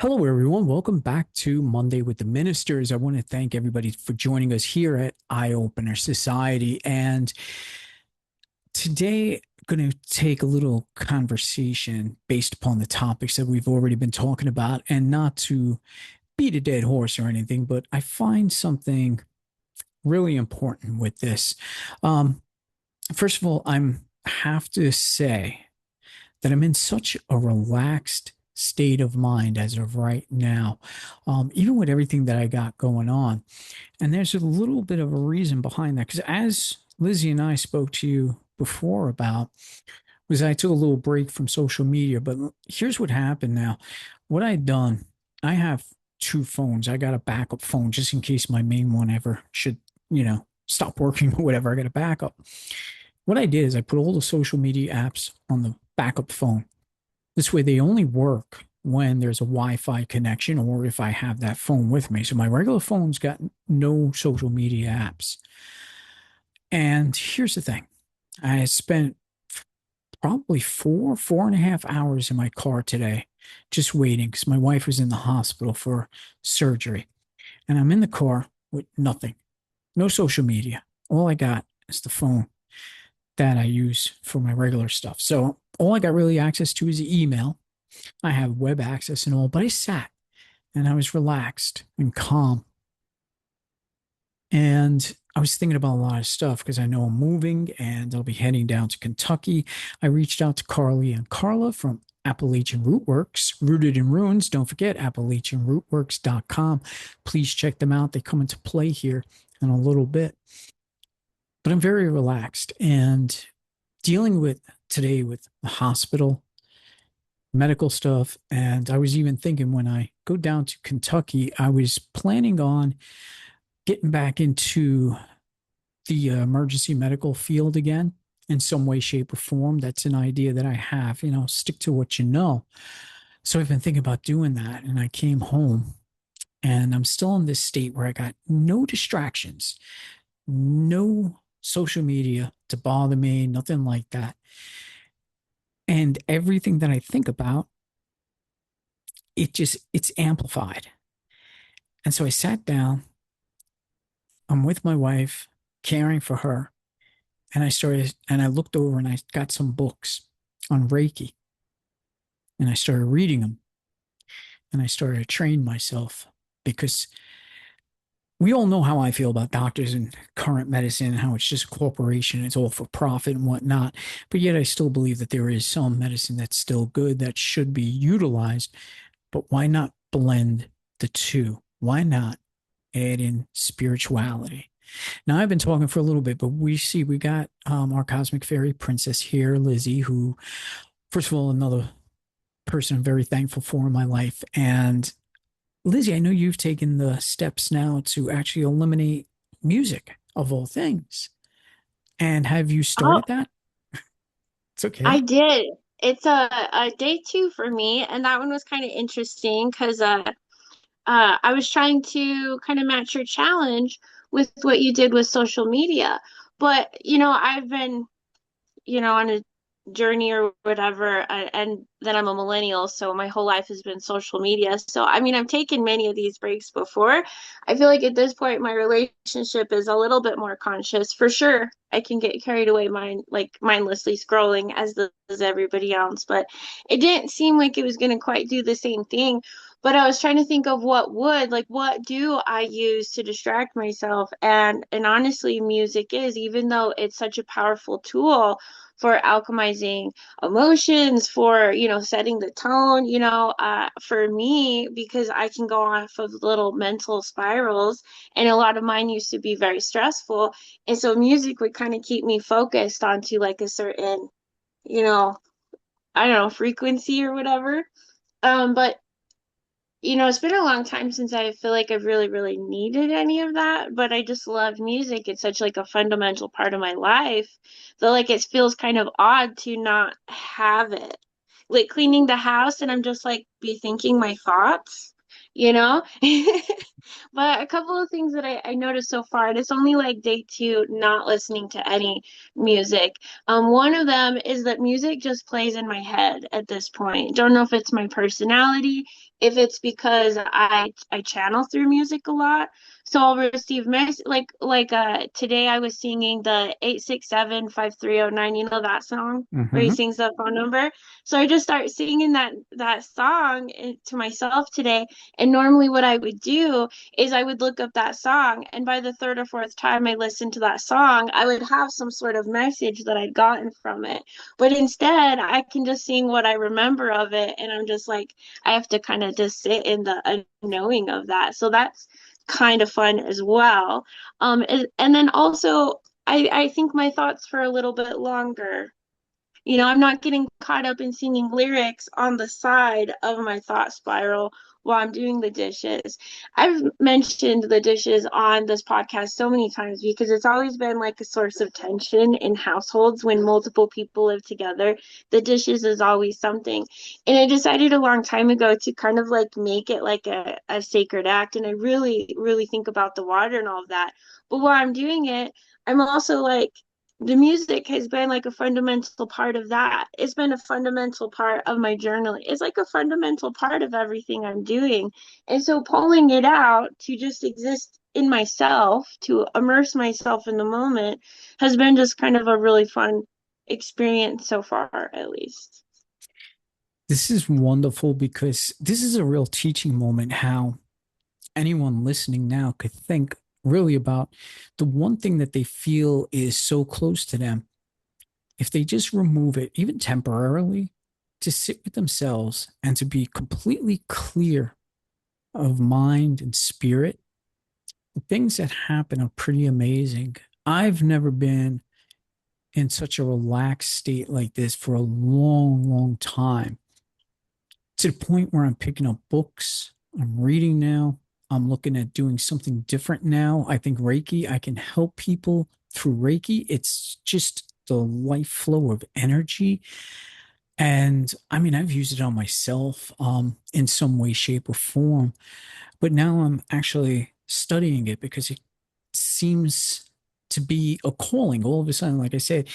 Hello, everyone. Welcome back to Monday with the Ministers. I want to thank everybody for joining us here at Eye Opener Society. And today, I'm going to take a little conversation based upon the topics that we've already been talking about, and not to beat a dead horse or anything, but I find something really important with this. Um, First of all, I'm have to say that I'm in such a relaxed state of mind as of right now, even with everything that I got going on. And there's a little bit of a reason behind that, because as Lizzie and I spoke to you before about, was I took a little break from social media. But here's what happened now. What I'd done, I have two phones. I got a backup phone just in case my main one ever should, stop working or whatever. I got a backup. What I did is I put all the social media apps on the backup phone. This way, they only work when there's a Wi-Fi connection or if I have that phone with me. So my regular phone's got no social media apps. And here's the thing. I spent probably 4.5 hours in my car today just waiting because my wife was in the hospital for surgery. And I'm in the car with nothing, no social media. All I got is the phone that I use for my regular stuff. So all I got really access to is the email. I have web access and all, but I sat and I was relaxed and calm. And I was thinking about a lot of stuff because I know I'm moving and I'll be heading down to Kentucky. I reached out to Carly and Carla from Appalachian Rootworks, Rooted in Ruins. Don't forget AppalachianRootworks.com. Please check them out. They come into play here in a little bit. But I'm very relaxed and dealing with today with the hospital, medical stuff. And I was even thinking when I go down to Kentucky, I was planning on getting back into the emergency medical field again in some way, shape, or form. That's an idea that I have, stick to what you know. So I've been thinking about doing that. And I came home and I'm still in this state where I got no distractions, no social media to bother me, nothing like that. And everything that I think about, it's amplified. And so I sat down, I'm with my wife, caring for her. And I looked over and I got some books on Reiki and I started reading them and I started to train myself because we all know how I feel about doctors and current medicine, how it's just a corporation, it's all for profit and whatnot. But yet I still believe that there is some medicine that's still good that should be utilized. But why not blend the two? Why not add in spirituality? Now, I've been talking for a little bit, but we got our cosmic fairy princess here, Lizzie, who, first of all, another person I'm very thankful for in my life. And Lizzie, I know you've taken the steps now to actually eliminate music of all things. And have you Oh, started that? It's I okay. did. It's a day two for me, and that one was kind of interesting because I was trying to kind of match your challenge with what you did with social media. But, I've been, on a journey or whatever, and then I'm a millennial, so my whole life has been social media. So, I mean, I've taken many of these breaks before. I feel like at this point, my relationship is a little bit more conscious. For sure, I can get carried away like mindlessly scrolling as does everybody else, but it didn't seem like it was going to quite do the same thing. But I was trying to think of what do I use to distract myself? And honestly, music is, even though it's such a powerful tool for alchemizing emotions, for setting the tone, for me, because I can go off of little mental spirals, and a lot of mine used to be very stressful, and so music would kind of keep me focused onto like a certain, you know I don't know, frequency or whatever. But it's been a long time since I feel like I've really, really needed any of that, but I just love music. It's such like a fundamental part of my life that like it feels kind of odd to not have it. Like cleaning the house and I'm just like be thinking my thoughts, you know? But a couple of things that I noticed so far, and it's only like day two not listening to any music. One of them is that music just plays in my head at this point. Don't know if it's my personality. if it's because I channel through music a lot. So I'll receive today I was singing the 867-5309, you know that song where he Hmm. sings the phone number. So I just start singing that song to myself today. And normally what I would do is I would look up that song, and by the third or fourth time I listened to that song, I would have some sort of message that I'd gotten from it. But instead, I can just sing what I remember of it, and I'm just like, I have to kind of just sit in the unknowing of that. So that's kind of fun as well. And then also, I think my thoughts for a little bit longer. I'm not getting caught up in singing lyrics on the side of my thought spiral while I'm doing the dishes. I've mentioned the dishes on this podcast so many times because it's always been like a source of tension in households when multiple people live together. The dishes is always something. And I decided a long time ago to kind of like make it like a sacred act. And I really, really think about the water and all of that. But while I'm doing it, I'm also like, the music has been like a fundamental part of that. It's been a fundamental part of my journaling. It's like a fundamental part of everything I'm doing. And so pulling it out to just exist in myself, to immerse myself in the moment, has been just kind of a really fun experience so far, at least. This is wonderful because this is a real teaching moment how anyone listening now could think really about the one thing that they feel is so close to them. If they just remove it, even temporarily, to sit with themselves and to be completely clear of mind and spirit, the things that happen are pretty amazing. I've never been in such a relaxed state like this for a long, long time, to the point where I'm picking up books, I'm reading now, I'm looking at doing something different now. I think Reiki, I can help people through Reiki. It's just the life flow of energy. And I mean, I've used it on myself in some way, shape, or form, but now I'm actually studying it because it seems to be a calling all of a sudden. Like I said,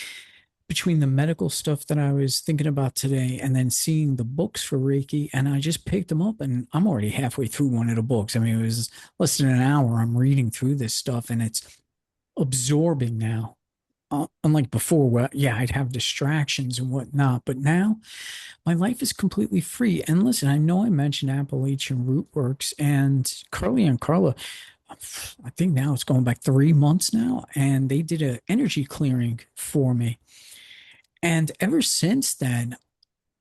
between the medical stuff that I was thinking about today and then seeing the books for Reiki, and I just picked them up and I'm already halfway through one of the books. I mean, it was less than an hour. I'm reading through this stuff and it's absorbing now. Unlike before, where yeah, I'd have distractions and whatnot, but now my life is completely free. And listen, I know I mentioned Appalachian Root Works and Carly and Carla. I think now it's going back 3 months now, and they did an energy clearing for me. And ever since then,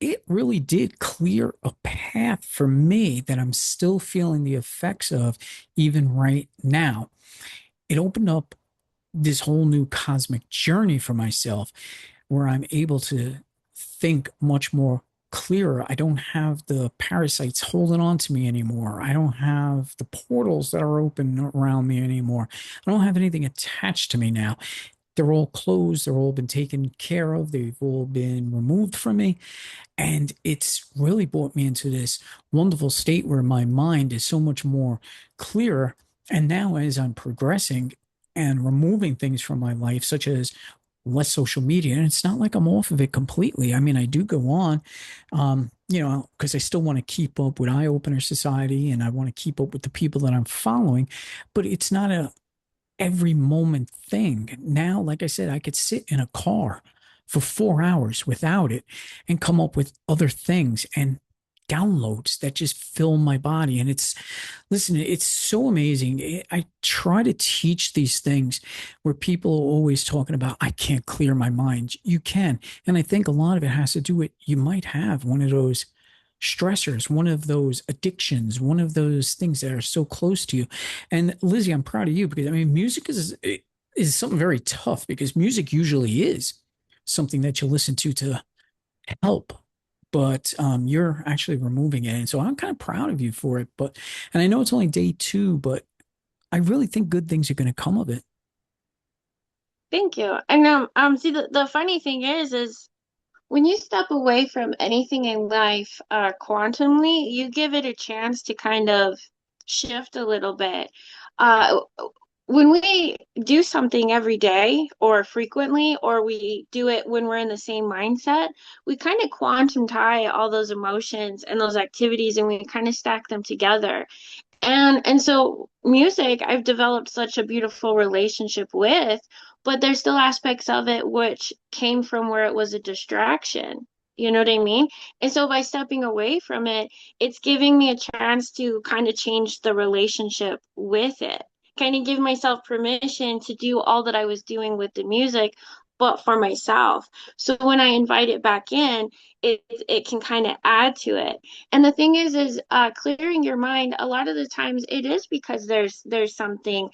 it really did clear a path for me that I'm still feeling the effects of even right now. It opened up this whole new cosmic journey for myself where I'm able to think much more clearer. I don't have the parasites holding on to me anymore. I don't have the portals that are open around me anymore. I don't have anything attached to me now. They're all closed. They're all been taken care of. They've all been removed from me. And it's really brought me into this wonderful state where my mind is so much more clearer. And now, as I'm progressing and removing things from my life, such as less social media, and it's not like I'm off of it completely. I mean, I do go on, because I still want to keep up with Eye Opener Society and I want to keep up with the people that I'm following, but it's not a every moment thing. Now, like I said, I could sit in a car for 4 hours without it and come up with other things and downloads that just fill my body. And listen, it's so amazing. I try to teach these things where people are always talking about, I can't clear my mind. You can. And I think a lot of it has to do with you might have one of those stressors, one of those addictions, one of those things that are so close to you. And Lizzie, I'm proud of you because I mean, music is something very tough because music usually is something that you listen to help. But you're actually removing it. And so I'm kind of proud of you for it. And I know it's only day two, but I really think good things are going to come of it. Thank you. And see, the funny thing is when you step away from anything in life, quantumly, you give it a chance to kind of shift a little bit. Uh, when we do something every day or frequently, or we do it when we're in the same mindset, we kind of quantum tie all those emotions and those activities and we kind of stack them together. And so music, I've developed such a beautiful relationship with, but there's still aspects of it which came from where it was a distraction. You know what I mean? And so by stepping away from it, it's giving me a chance to kind of change the relationship with it. Kind of give myself permission to do all that I was doing with the music, but for myself. So when I invite it back in, it can kind of add to it. And the thing is clearing your mind. A lot of the times, it is because there's something,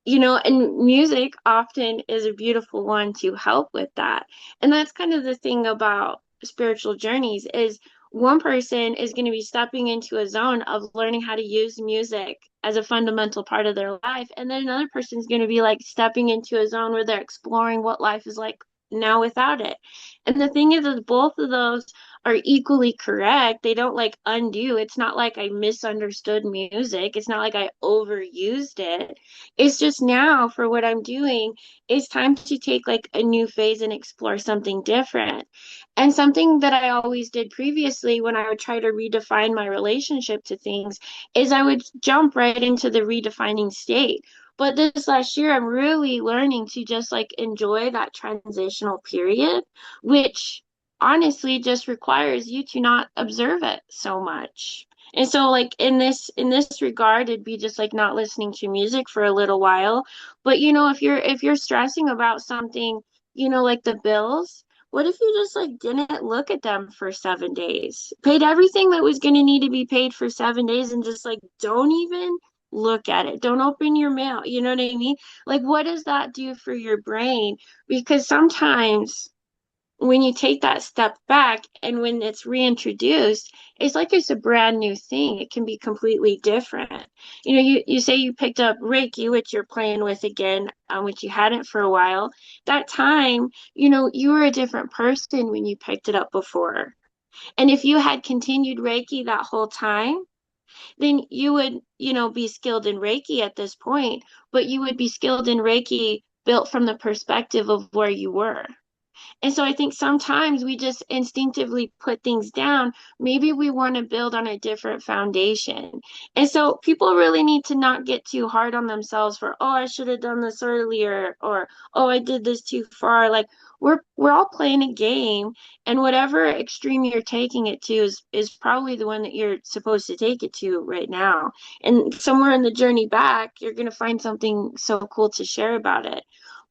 and music often is a beautiful one to help with that. And that's kind of the thing about spiritual journeys is one person is going to be stepping into a zone of learning how to use music as a fundamental part of their life, and then another person is going to be like stepping into a zone where they're exploring what life is like now without it. And the thing is both of those are equally correct. They don't like undo. It's not like I misunderstood music. It's not like I overused it. It's just now for what I'm doing, it's time to take like a new phase and explore something different. And something that I always did previously when I would try to redefine my relationship to things is I would jump right into the redefining state. But this last year, I'm really learning to just like enjoy that transitional period, which honestly just requires you to not observe it so much. And so like in this regard, it'd be just like not listening to music for a little while. But if you're stressing about something, like the bills, what if you just like didn't look at them for 7 days? Paid everything that was gonna need to be paid for 7 days and just like don't even look at it. Don't open your mail. You know what I mean? Like what does that do for your brain? Because sometimes when you take that step back and when it's reintroduced, it's like it's a brand new thing. It can be completely different. You say you picked up Reiki, which you're playing with again, which you hadn't for a while. That time, you were a different person when you picked it up before. And if you had continued Reiki that whole time, then you would, be skilled in Reiki at this point, but you would be skilled in Reiki built from the perspective of where you were. And so I think sometimes we just instinctively put things down. Maybe we want to build on a different foundation. And so people really need to not get too hard on themselves for, oh, I should have done this earlier, or oh, I did this too far. Like we're all playing a game, and whatever extreme you're taking it to is probably the one that you're supposed to take it to right now. And somewhere in the journey back, you're going to find something so cool to share about it.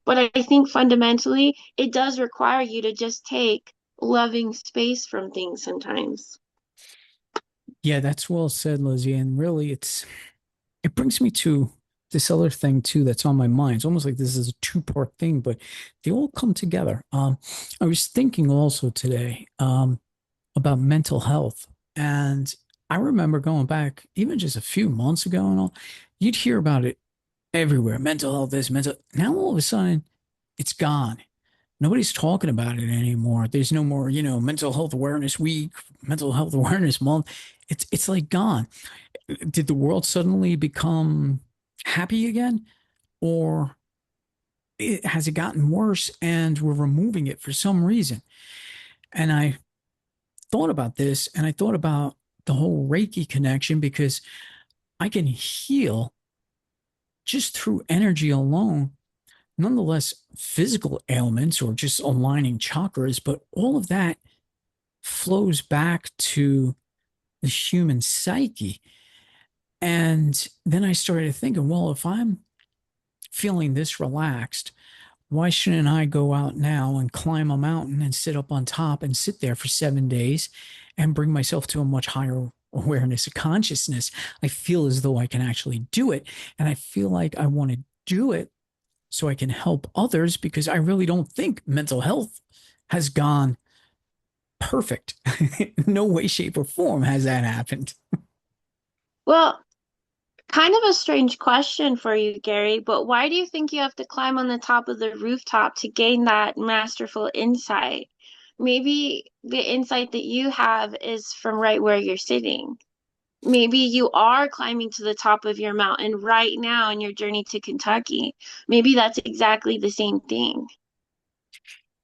But I think fundamentally, it does require you to just take loving space from things sometimes. Yeah, that's well said, Lizzie. And really, it brings me to this other thing too that's on my mind. It's almost like this is a two-part thing, but they all come together. I was thinking also today about mental health, and I remember going back even just a few months ago and all, you'd hear about it everywhere. Mental health, this mental. Now all of a sudden, it's gone. Nobody's talking about it anymore. There's no more, mental health awareness week, mental health awareness month. It's like gone. Did the world suddenly become happy again, or has it gotten worse and we're removing it for some reason? And I thought about this, and I thought about the whole Reiki connection because I can heal just through energy alone, nonetheless, physical ailments or just aligning chakras, but all of that flows back to the human psyche. And then I started thinking, well, if I'm feeling this relaxed, why shouldn't I go out now and climb a mountain and sit up on top and sit there for 7 days and bring myself to a much higher awareness of consciousness? I feel as though I can actually do it. And I feel like I want to do it so I can help others because I really don't think mental health has gone perfect. No way, shape, or form has that happened. Well, kind of a strange question for you, Gary, but why do you think you have to climb on the top of the rooftop to gain that masterful insight? Maybe the insight that you have is from right where you're sitting. Maybe you are climbing to the top of your mountain right now in your journey to Kentucky. Maybe that's exactly the same thing.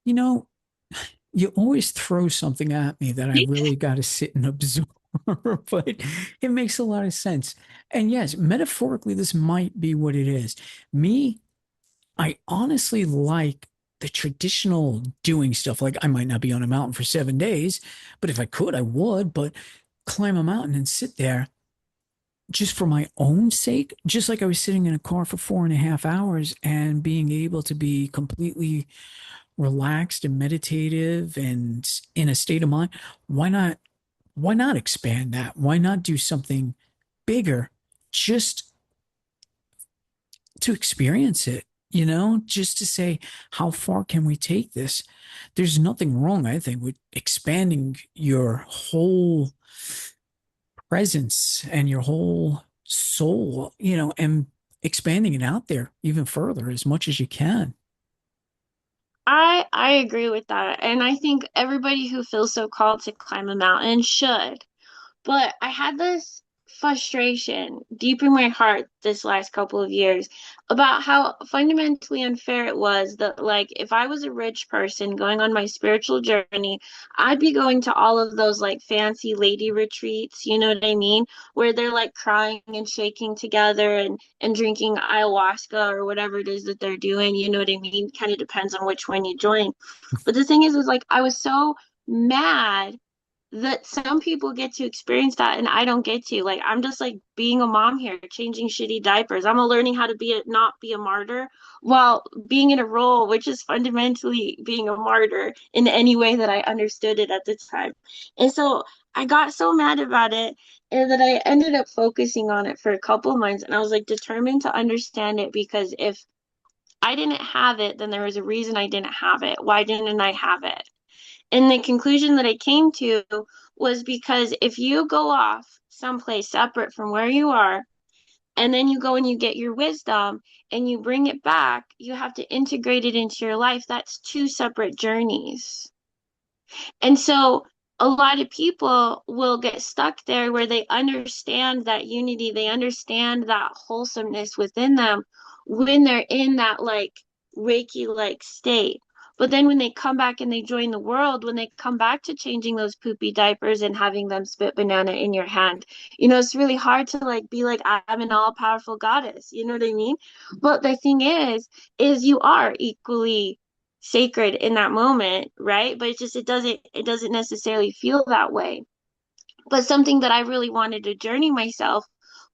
You know, you always throw something at me that I really got to sit and absorb, but it makes a lot of sense. And yes, metaphorically, this might be what it is. Me, I honestly like the traditional doing stuff. Like I might not be on a mountain for 7 days, but if I could, I would. But climb a mountain and sit there just for my own sake, just like I was sitting in a car for 4.5 hours and being able to be completely relaxed and meditative and in a state of mind. Why not? Why not expand that? Why not do something bigger just to experience it? Just to say, how far can we take this? There's nothing wrong, I think, with expanding your whole presence and your whole soul, and expanding it out there even further as much as you can. I agree with that. And I think everybody who feels so called to climb a mountain should. But I had this frustration deep in my heart this last couple of years about how fundamentally unfair it was that, like, if I was a rich person going on my spiritual journey, I'd be going to all of those like fancy lady retreats, you know what I mean? Where they're like crying and shaking together and drinking ayahuasca or whatever it is that they're doing, you know what I mean? Kind of depends on which one you join. But the thing is like I was so mad that some people get to experience that and I don't get to. Like I'm just like being a mom here, changing shitty diapers. I'm learning how to not be a martyr while being in a role which is fundamentally being a martyr in any way that I understood it at the time. And so I got so mad about it and that I ended up focusing on it for a couple of months and I was like determined to understand it because if I didn't have it, then there was a reason I didn't have it. Why didn't I have it? And the conclusion that I came to was because if you go off someplace separate from where you are, and then you go and you get your wisdom and you bring it back, you have to integrate it into your life. That's two separate journeys. And so a lot of people will get stuck there where they understand that unity, they understand that wholesomeness within them when they're in that like Reiki like state. But then when they come back and they join the world, when they come back to changing those poopy diapers and having them spit banana in your hand, it's really hard to like be like, I'm an all powerful goddess. You know what I mean? But the thing is you are equally sacred in that moment, right? But it doesn't necessarily feel that way. But something that I really wanted to journey myself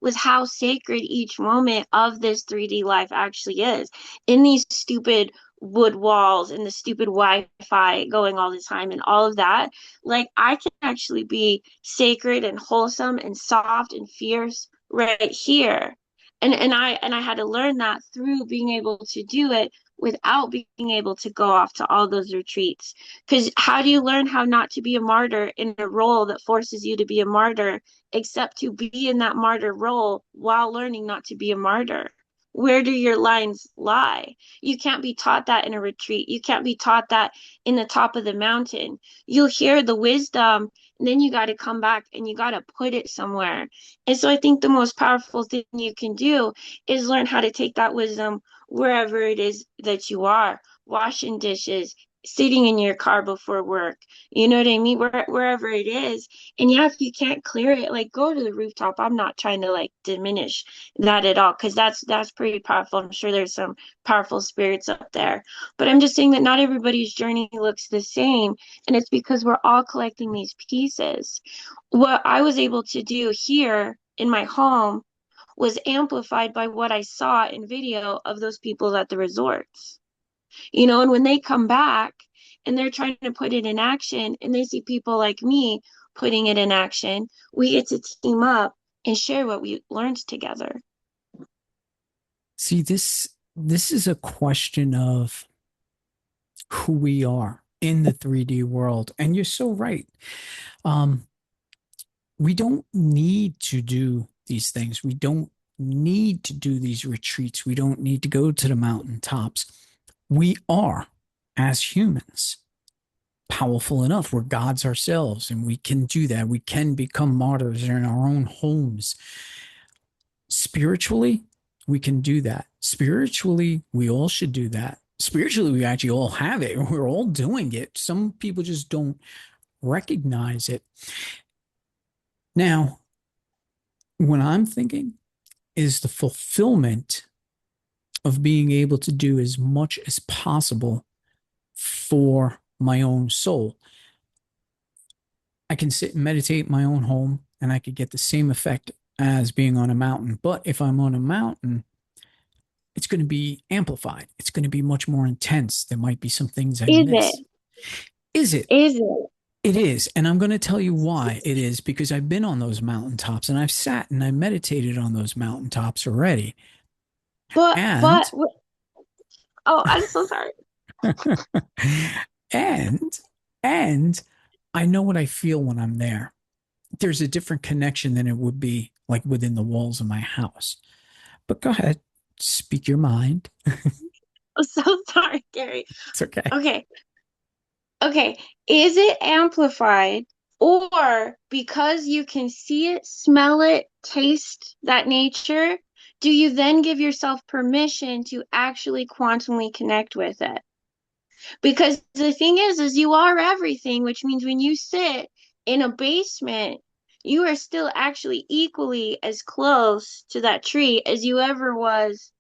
was how sacred each moment of this 3D life actually is. In these stupid wood walls and the stupid Wi-Fi going all the time and all of that, like I can actually be sacred and wholesome and soft and fierce right here. And I had to learn that through being able to do it without being able to go off to all those retreats. Because how do you learn how not to be a martyr in a role that forces you to be a martyr, except to be in that martyr role while learning not to be a martyr? Where do your lines lie? You can't be taught that in a retreat. You can't be taught that in the top of the mountain. You'll hear the wisdom, and then you got to come back and you got to put it somewhere. And so I think the most powerful thing you can do is learn how to take that wisdom wherever it is that you are, washing dishes, sitting in your car before work. You know what I mean? Wherever it is. And yeah, if you can't clear it, like go to the rooftop. I'm not trying to like diminish that at all because that's pretty powerful. I'm sure there's some powerful spirits up there. But I'm just saying that not everybody's journey looks the same. And it's because we're all collecting these pieces. What I was able to do here in my home was amplified by what I saw in video of those people at the resorts. And when they come back and they're trying to put it in action and they see people like me putting it in action, we get to team up and share what we learned together. See, this is a question of who we are in the 3D world. And you're so right. Um, we don't need to do these things. We don't need to do these retreats. We don't need to go to the mountaintops. We are, as humans, powerful enough. We're gods ourselves, and we can do that. We can become martyrs in our own homes. Spiritually, we can do that. Spiritually, we all should do that. Spiritually, we actually all have it. We're all doing it. Some people just don't recognize it. Now, what I'm thinking is the fulfillment of being able to do as much as possible for my own soul. I can sit and meditate in my own home and I could get the same effect as being on a mountain. But if I'm on a mountain, it's going to be amplified. It's going to be much more intense. There might be some things I Is it? miss. Is it? Is it? It is. And I'm going to tell you why it is, because I've been on those mountaintops and I've sat and I meditated on those mountaintops already. But And, oh, I'm so sorry. and, and I know what I feel when I'm there. There's a different connection than it would be like within the walls of my house. But go ahead, speak your mind. I'm so sorry, Gary. It's okay. Okay. Okay. Is it amplified, or because you can see it, smell it, taste that nature, do you then give yourself permission to actually quantumly connect with it? Because the thing is you are everything, which means when you sit in a basement, you are still actually equally as close to that tree as you ever was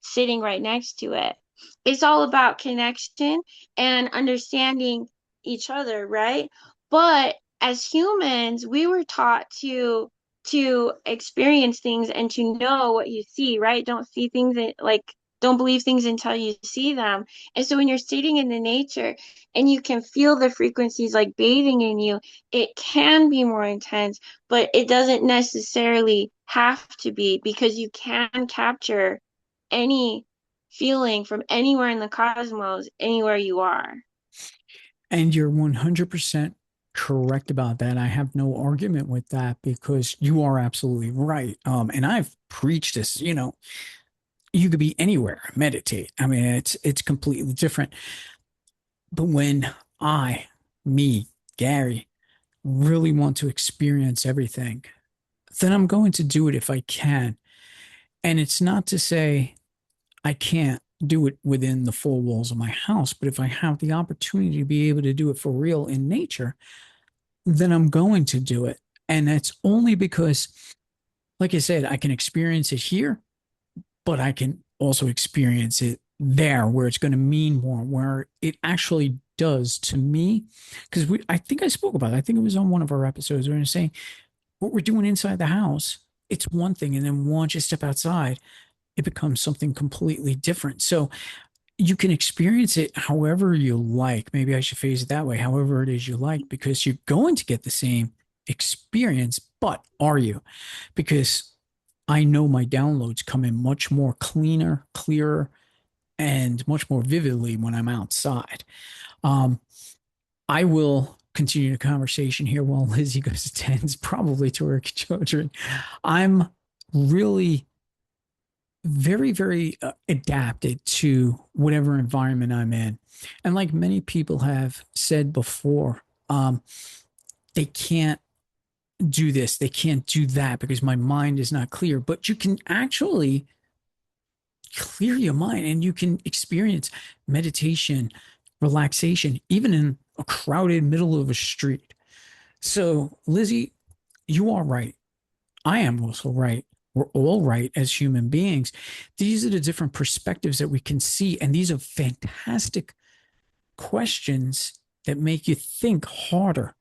sitting right next to it. It's all about connection and understanding each other, right? But as humans, we were taught to experience things and to know what you see, right? Don't see things like don't believe things until you see them. And so when you're sitting in the nature and you can feel the frequencies like bathing in you, it can be more intense, but it doesn't necessarily have to be, because you can capture any feeling from anywhere in the cosmos, anywhere you are. And you're 100% correct about that. I have no argument with that because you are absolutely right. And I've preached this, you could be anywhere, meditate. I mean, it's completely different. But when I, me, Gary, really want to experience everything, then I'm going to do it if I can. And it's not to say I can't do it within the four walls of my house, but if I have the opportunity to be able to do it for real in nature, then I'm going to do it. And that's only because, like I said, I can experience it here, but I can also experience it there where it's going to mean more, where it actually does to me. Because I think I spoke about it. I think it was on one of our episodes where we were saying what we're doing inside the house, it's one thing. And then once you step outside, it becomes something completely different. So you can experience it however you like. Maybe I should phrase it that way, however it is you like, because you're going to get the same experience, but are you? Because I know my downloads come in much more cleaner, clearer, and much more vividly when I'm outside. Um, I will continue the conversation here while Lizzie goes attends probably to her children. I'm really very, very adapted to whatever environment I'm in. And like many people have said before, they can't do this, they can't do that because my mind is not clear. But you can actually clear your mind and you can experience meditation, relaxation, even in a crowded middle of a street. So, Lizzie, you are right. I am also right. We're all right as human beings. These are the different perspectives that we can see. And these are fantastic questions that make you think harder.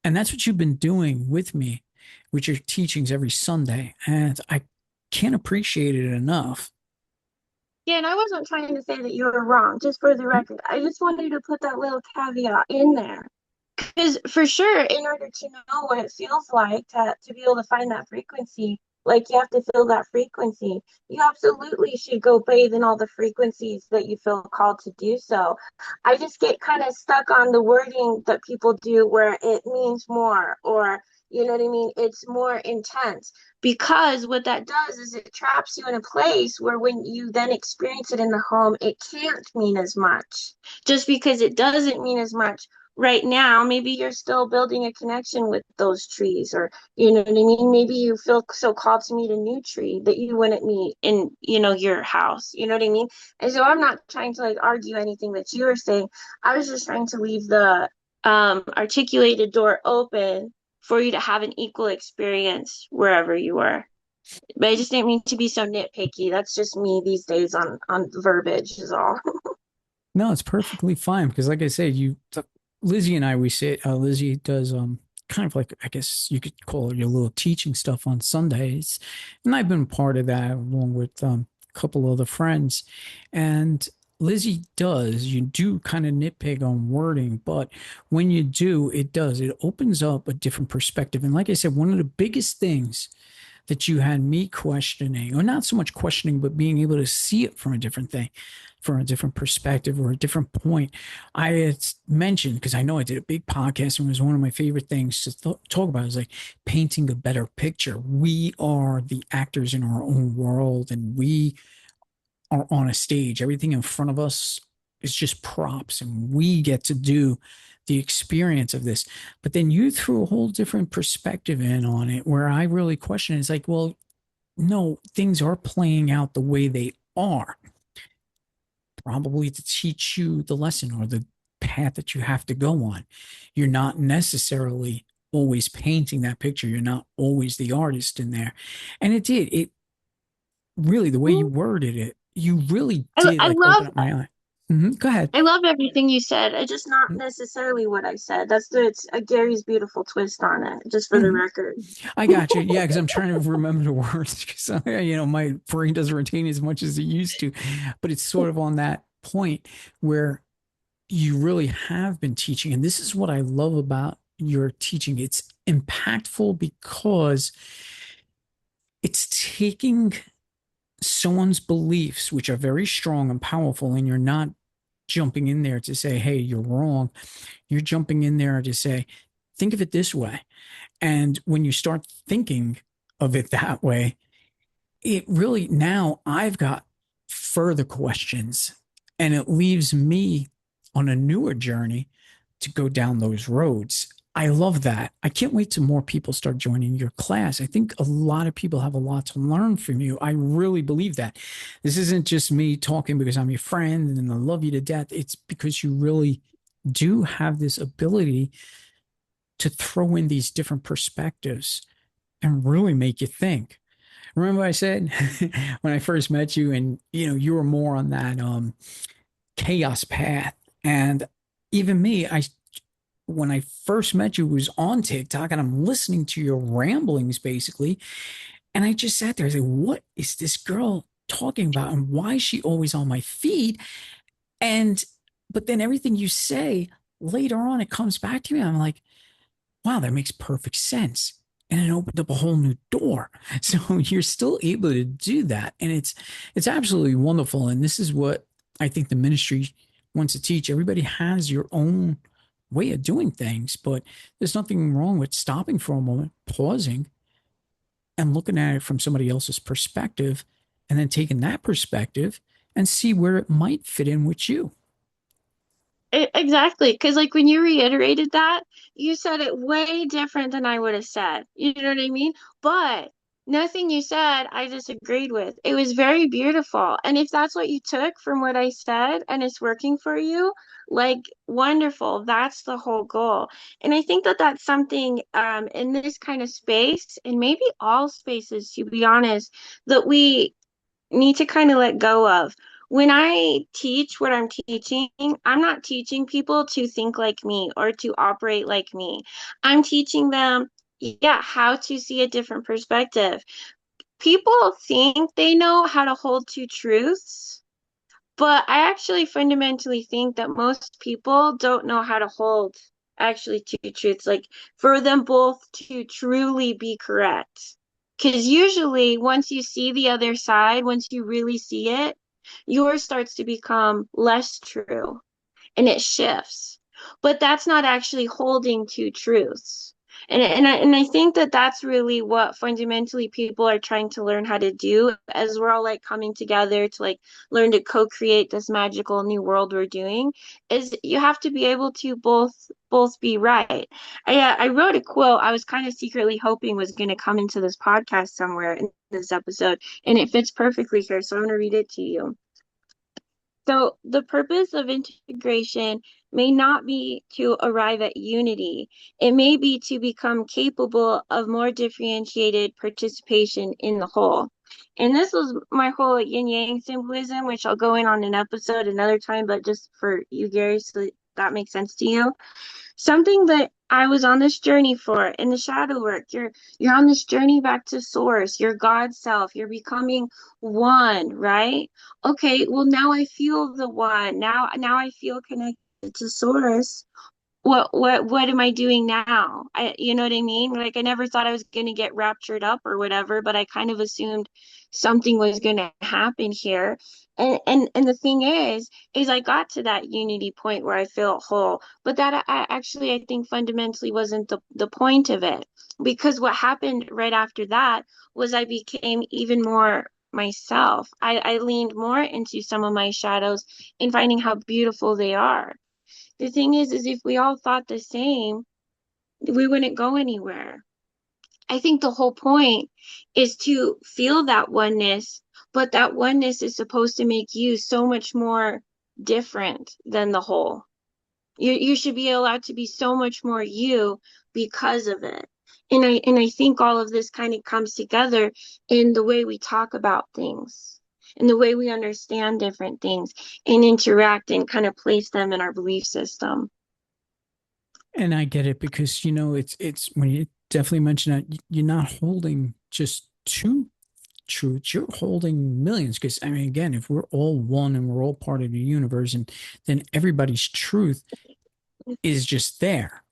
And that's what you've been doing with me, with your teachings every Sunday. And I can't appreciate it enough. Yeah, and I wasn't trying to say that you were wrong, just for the record. I just wanted to put that little caveat in there. Because for sure, in order to know what it feels like to be able to find that frequency, like you have to feel that frequency. You absolutely should go bathe in all the frequencies that you feel called to do so. I just get kind of stuck on the wording that people do where it means more, or you know what I mean? It's more intense, because what that does is it traps you in a place where when you then experience it in the home, it can't mean as much. Just because it doesn't mean as much, right now, maybe you're still building a connection with those trees, or you know what I mean? Maybe you feel so called to meet a new tree that you wouldn't meet in, your house. You know what I mean? And so I'm not trying to like argue anything that you were saying. I was just trying to leave the articulated door open for you to have an equal experience wherever you were. But I just didn't mean to be so nitpicky. That's just me these days on verbiage is all. No, it's perfectly fine because, like I said, Lizzie and I, we say, Lizzie does kind of like, I guess you could call it your little teaching stuff on Sundays, and I've been part of that along with a couple other friends. And Lizzie does, you do kind of nitpick on wording, but when you do, it opens up a different perspective. And like I said, one of the biggest things that you had me questioning, or not so much questioning, but being able to see it from a different thing, from a different perspective or a different point. I had mentioned, because I know I did a big podcast and it was one of my favorite things to talk about, is like painting a better picture. We are the actors in our own world and we are on a stage. Everything in front of us is just props and we get to do the experience of this. But then you threw a whole different perspective in on it where I really question it. It's like, well, no, things are playing out the way they are, probably to teach you the lesson or the path that you have to go on. You're not necessarily always painting that picture. You're not always the artist in there. And it really, the way you worded it, you really I, did I like love open up my eye. Go ahead. I love everything you said. It's just not necessarily what I said. It's a Gary's beautiful twist on it, just for the Mhm. record. I got you. Yeah, because I'm trying to remember the words because my brain doesn't retain as much as it used to. But it's sort of on that point where you really have been teaching, and this is what I love about your teaching. It's impactful because it's taking someone's beliefs, which are very strong and powerful, and you're not jumping in there to say, "Hey, you're wrong." You're jumping in there to say, "Think of it this way." And when you start thinking of it that way, it really, now I've got further questions and it leaves me on a newer journey to go down those roads. I love that. I can't wait till more people start joining your class. I think a lot of people have a lot to learn from you. I really believe that. This isn't just me talking because I'm your friend and I love you to death. It's because you really do have this ability to throw in these different perspectives and really make you think. Remember I said when I first met you and you were more on that chaos path. And even me, I when I first met you was on TikTok and I'm listening to your ramblings basically. And I just sat there. I said, what is this girl talking about? And why is she always on my feed? And but then everything you say later on, it comes back to me. I'm like, wow, that makes perfect sense. And it opened up a whole new door. So you're still able to do that. And it's absolutely wonderful. And this is what I think the ministry wants to teach. Everybody has your own way of doing things, but there's nothing wrong with stopping for a moment, pausing, and looking at it from somebody else's perspective, and then taking that perspective and see where it might fit in with you. Exactly, because like when you reiterated that, you said it way different than I would have said. You know what I mean? But nothing you said I disagreed with. It was very beautiful. And if that's what you took from what I said and it's working for you, like wonderful. That's the whole goal. And I think that that's something in this kind of space, and maybe all spaces, to be honest, that we need to kind of let go of. When I teach what I'm teaching, I'm not teaching people to think like me or to operate like me. I'm teaching them, yeah, how to see a different perspective. People think they know how to hold two truths, but I actually fundamentally think that most people don't know how to hold actually two truths, like for them both to truly be correct. Because usually, once you see the other side, once you really see it, yours starts to become less true and it shifts. But that's not actually holding two truths. And I think that that's really what fundamentally people are trying to learn how to do as we're all like coming together to like learn to co-create this magical new world we're doing is you have to be able to both be right. I wrote a quote I was kind of secretly hoping was going to come into this podcast somewhere in this episode, and it fits perfectly here, so I'm going to read it to you. So, the purpose of integration may not be to arrive at unity. It may be to become capable of more differentiated participation in the whole. And this was my whole yin yang symbolism, which I'll go in on an episode another time, but just for you, Gary, so that makes sense to you. Something that I was on this journey for in the shadow work. You're on this journey back to source, your God self. You're becoming one, right? Okay, well now I feel the one. Now I feel connected to source. What am I doing now? You know what I mean? Like I never thought I was going to get raptured up or whatever, but I kind of assumed something was going to happen here. And the thing is I got to that unity point where I felt whole, but that I think fundamentally wasn't the point of it, because what happened right after that was I became even more myself. I leaned more into some of my shadows and finding how beautiful they are. The thing is if we all thought the same, we wouldn't go anywhere. I think the whole point is to feel that oneness, but that oneness is supposed to make you so much more different than the whole. You should be allowed to be so much more you because of it. And I think all of this kind of comes together in the way we talk about things, in the way we understand different things and interact and kind of place them in our belief system. And I get it because it's when you definitely mention that you're not holding just two truths, you're holding millions. Because I mean, again, if we're all one and we're all part of the universe, and then everybody's truth is just there.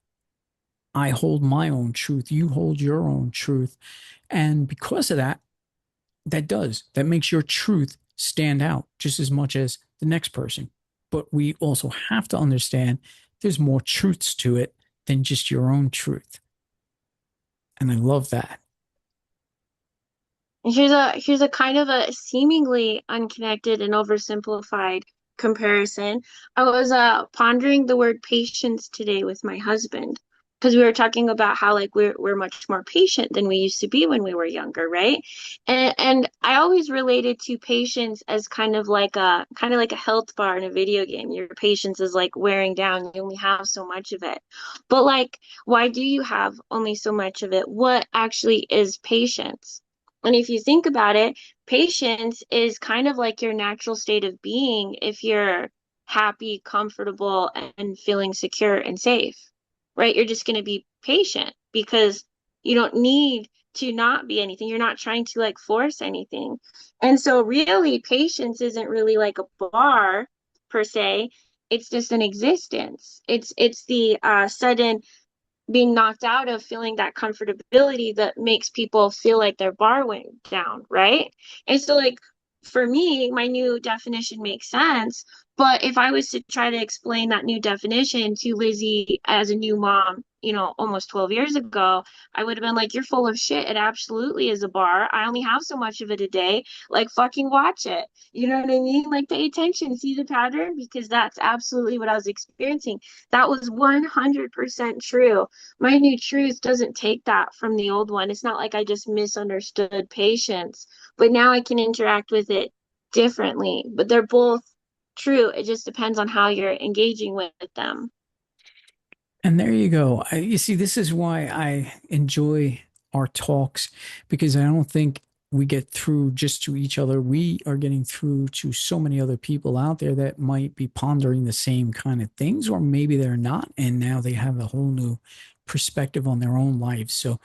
I hold my own truth, you hold your own truth. And because of that, that makes your truth stand out just as much as the next person. But we also have to understand there's more truths to it than just your own truth. And I love that. Here's a kind of a seemingly unconnected and oversimplified comparison. I was pondering the word patience today with my husband because we were talking about how like we're much more patient than we used to be when we were younger, right? And I always related to patience as kind of like a health bar in a video game. Your patience is like wearing down. You only have so much of it. But like, why do you have only so much of it? What actually is patience? And if you think about it, patience is kind of like your natural state of being if you're happy, comfortable, and feeling secure and safe, right? You're just going to be patient because you don't need to not be anything. You're not trying to like force anything. And so, really, patience isn't really like a bar per se. It's just an existence. It's the sudden being knocked out of feeling that comfortability that makes people feel like their bar went down, right? And so, like, for me, my new definition makes sense. But if I was to try to explain that new definition to Lizzie as a new mom, almost 12 years ago, I would have been like, you're full of shit. It absolutely is a bar. I only have so much of it a day. Like, fucking watch it. You know what I mean? Like, pay attention, see the pattern, because that's absolutely what I was experiencing. That was 100% true. My new truth doesn't take that from the old one. It's not like I just misunderstood patience, but now I can interact with it differently. But they're both true. It just depends on how you're engaging with them. And there you go. You see, this is why I enjoy our talks because I don't think we get through just to each other. We are getting through to so many other people out there that might be pondering the same kind of things, or maybe they're not. And now they have a whole new perspective on their own lives. So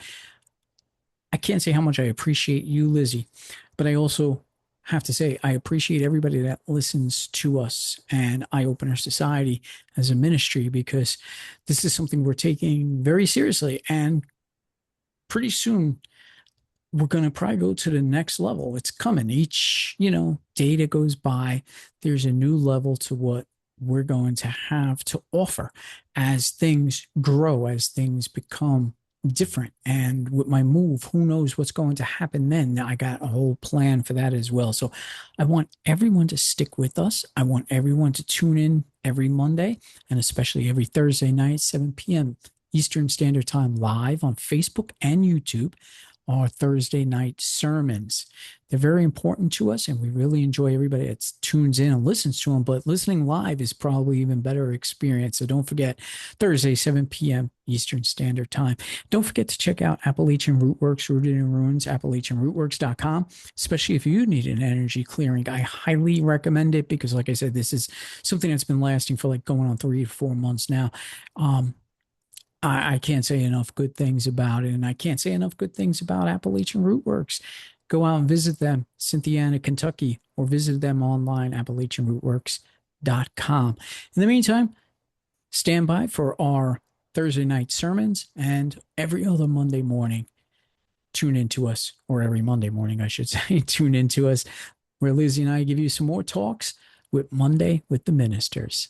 I can't say how much I appreciate you, Lizzie, but I also have to say I appreciate everybody that listens to us and Eye Opener Society as a ministry because this is something we're taking very seriously. And pretty soon, we're going to probably go to the next level. It's coming. Each, day that goes by, there's a new level to what we're going to have to offer as things grow, as things become different. And with my move, who knows what's going to happen then? I got a whole plan for that as well. So I want everyone to stick with us. I want everyone to tune in every Monday and especially every Thursday night, 7 p.m. Eastern Standard Time, live on Facebook and YouTube, our Thursday night sermons. They're very important to us, and we really enjoy everybody that tunes in and listens to them. But listening live is probably even better experience. So don't forget, Thursday, 7 p.m. Eastern Standard Time. Don't forget to check out Appalachian Rootworks, Rooted in Ruins, AppalachianRootworks.com, especially if you need an energy clearing. I highly recommend it because, like I said, this is something that's been lasting for like going on 3 to 4 months now. I can't say enough good things about it, and I can't say enough good things about Appalachian Rootworks. Go out and visit them, Cynthiana, Kentucky, or visit them online, AppalachianRootworks.com. In the meantime, stand by for our Thursday night sermons and every other Monday morning. Tune into us, or every Monday morning, I should say, tune into us, where Lizzie and I give you some more talks with Monday with the Ministers.